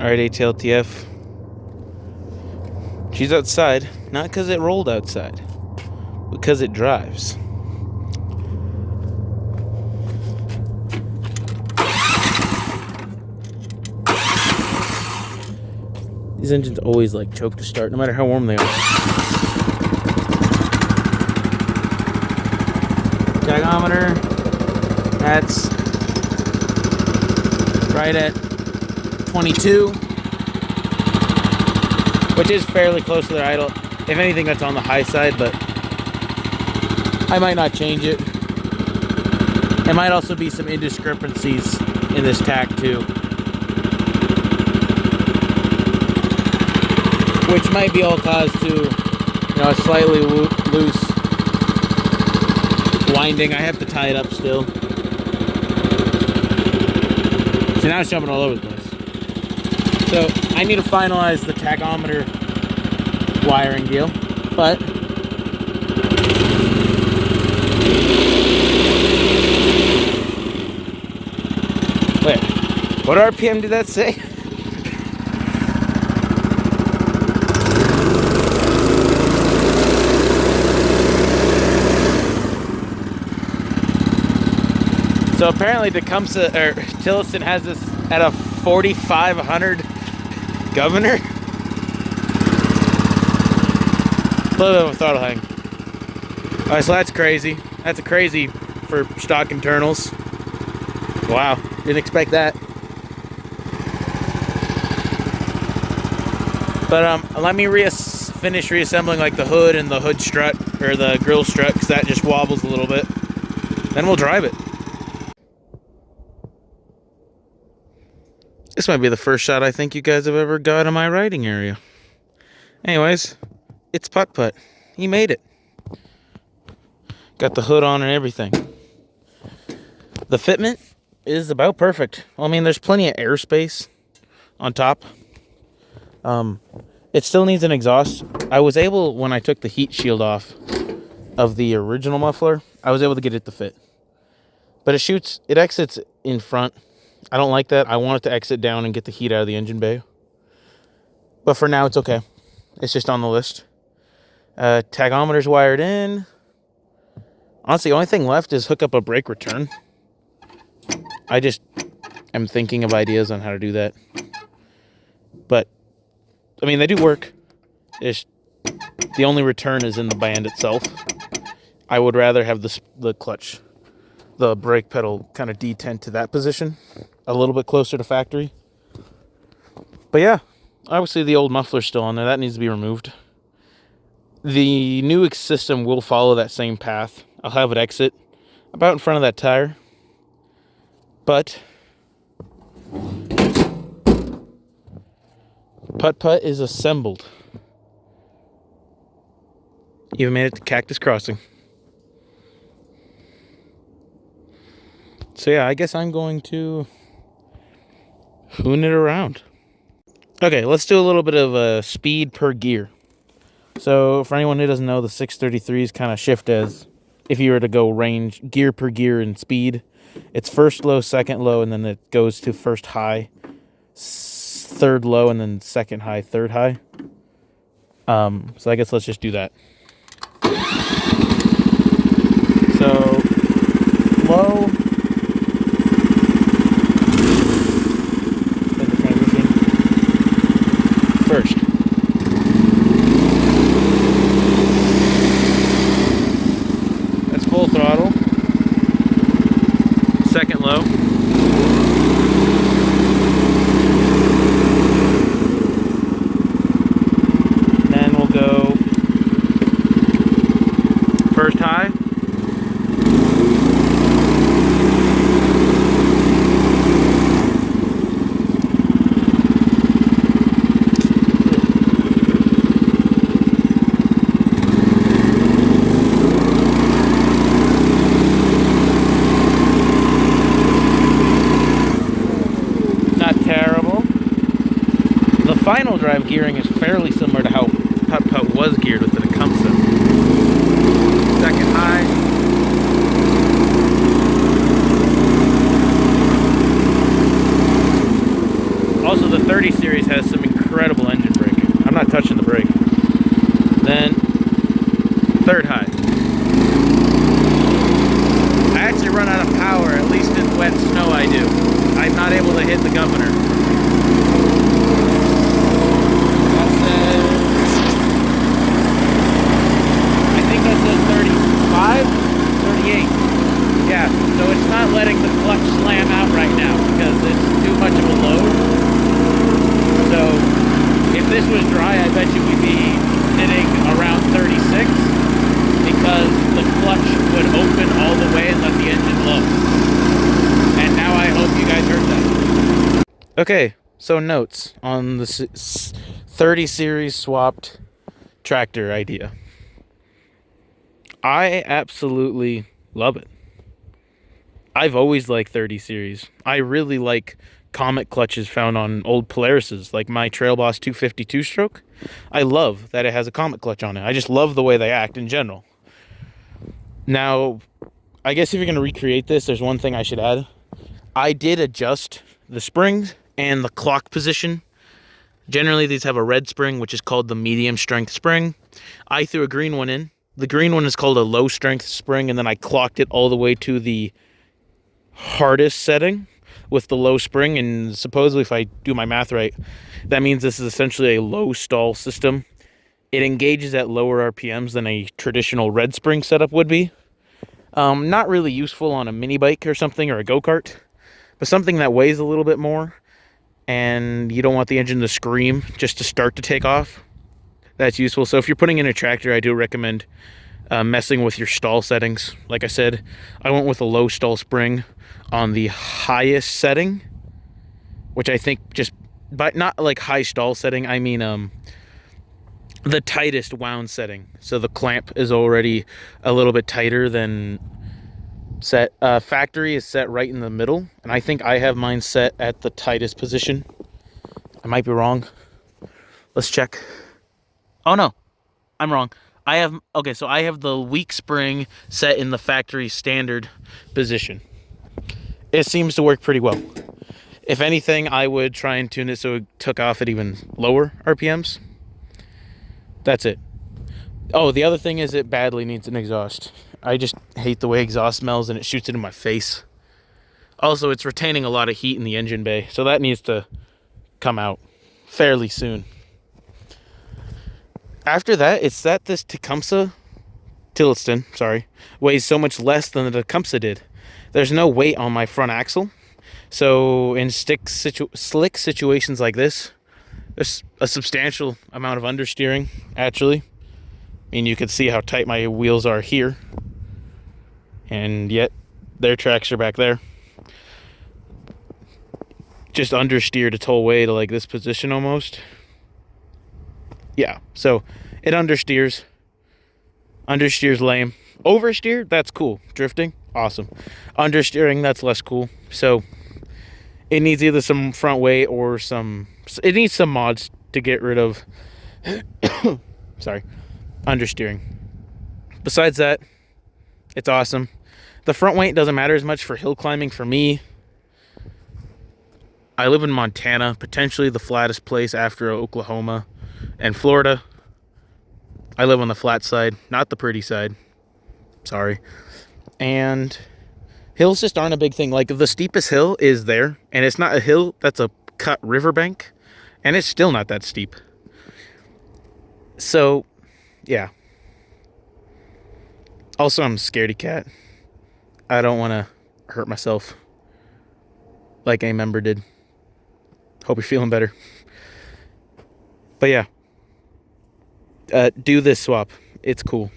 Alright, ATLTF. She's outside, not because it rolled outside, because it drives. These engines always like choke to start, no matter how warm they are. Tachometer, that's right at 22, which is fairly close to their idle. If anything, that's on the high side, but I might not change it. There might also be some indiscrepancies in this tach too, which might be all caused to, a slightly loose winding. I have to tie it up still. So now it's jumping all over the place. So I need to finalize the tachometer wiring deal, but wait, what RPM did that say? So apparently Tecumseh or Tilliston has this at a 4,500 governor. A little bit of a throttle hang. Alright, so that's crazy. That's crazy for stock internals. Wow, didn't expect that. But let me finish reassembling like the hood and the hood strut, or the grill strut, because that just wobbles a little bit. Then we'll drive it. This might be the first shot I think you guys have ever got in my riding area. Anyways, it's Putt. He made it. Got the hood on and everything. The fitment is about perfect. Well, I mean, there's plenty of airspace on top. It still needs an exhaust. I was able, when I took the heat shield off of the original muffler, I was able to get it to fit. But it exits in front. I don't like that. I want it to exit down and get the heat out of the engine bay. But for now, it's okay. It's just on the list. Tachometer's wired in. Honestly, the only thing left is hook up a brake return. I just am thinking of ideas on how to do that. But, I mean, they do work. The only return is in the band itself. I would rather have the clutch, the brake pedal kind of detent to that position, a little bit closer to factory. But yeah, obviously the old muffler's still on there. That needs to be removed. The new system will follow that same path. I'll have it exit about in front of that tire. But Putt is assembled. Even made it to Cactus Crossing. So yeah, I guess I'm going to hoon it around. Okay, let's do a little bit of speed per gear. So for anyone who doesn't know, the 633s kind of shift as if you were to go range gear per gear in speed. It's first low, second low, and then it goes to first high, third low, and then second high, third high. So I guess let's just do that. So low. First. That's full throttle. Second low. Then we'll go first high. Final drive gearing is fairly similar to how Putt was geared with the Tecumseh. Second high. Also, the 30 series has some incredible engine braking. I'm not touching the brake. Then, third high. I actually run out of power, at least in wet snow I do. I'm not able to hit the governor. That says, I think that says 35, 38. Yeah, so it's not letting the clutch slam out right now because it's too much of a load. So if this was dry, I bet you we'd be sitting around 36 because the clutch would open all the way and let the engine low. And now I hope you guys heard that. Okay, so notes on the 30 series swapped tractor idea. I absolutely love it. I've always liked 30 series. I really like Comet clutches found on old Polarises, like my Trail Boss 252 stroke. I love that it has a Comet clutch on it. I just love the way they act in general. Now, I guess if you're going to recreate this, there's one thing I should add. I did adjust the springs and the clock position. Generally, these have a red spring, which is called the medium strength spring. I threw a green one in. The green one is called a low strength spring, and then I clocked it all the way to the hardest setting with the low spring. And supposedly, if I do my math right, that means this is essentially a low stall system. It engages at lower RPMs than a traditional red spring setup would be. Not really useful on a mini bike or something, or a go-kart, but something that weighs a little bit more and you don't want the engine to scream just to start to take off. That's useful. So if you're putting in a tractor, I do recommend messing with your stall settings. Like I said, I went with a low stall spring on the highest setting, which I think just, but not like high stall setting, I mean the tightest wound setting. So the clamp is already a little bit tighter than set. Factory is set right in the middle, and I think I have mine set at the tightest position. I might be wrong. Let's check. Oh no, I'm wrong. I have the weak spring set in the factory standard position. It seems to work pretty well. If anything, I would try and tune it so it took off at even lower RPMs. That's it. Oh, the other thing is it badly needs an exhaust. I just hate the way exhaust smells and it shoots it in my face. Also, it's retaining a lot of heat in the engine bay, so that needs to come out fairly soon. After that, it's that this Tecumseh, weighs so much less than the Tecumseh did. There's no weight on my front axle. So in slick situations like this, there's a substantial amount of understeering, actually. I mean, you can see how tight my wheels are here. And yet, their tracks are back there. Just understeered its whole way to like this position almost. Yeah, so it understeers. Understeer's lame. Oversteer, that's cool. Drifting, awesome. Understeering, that's less cool. So it needs either some front weight or it needs some mods to get rid of understeering. Besides that, it's awesome. The front weight doesn't matter as much for hill climbing for me. I live in Montana, potentially the flattest place after Oklahoma and Florida. I live on the flat side, not the pretty side. Sorry. And hills just aren't a big thing. Like, the steepest hill is there, and it's not a hill, that's a cut riverbank, and it's still not that steep. So, yeah. Also, I'm a scaredy cat. I don't want to hurt myself like a member did. Hope you're feeling better. But yeah. Do this swap. It's cool.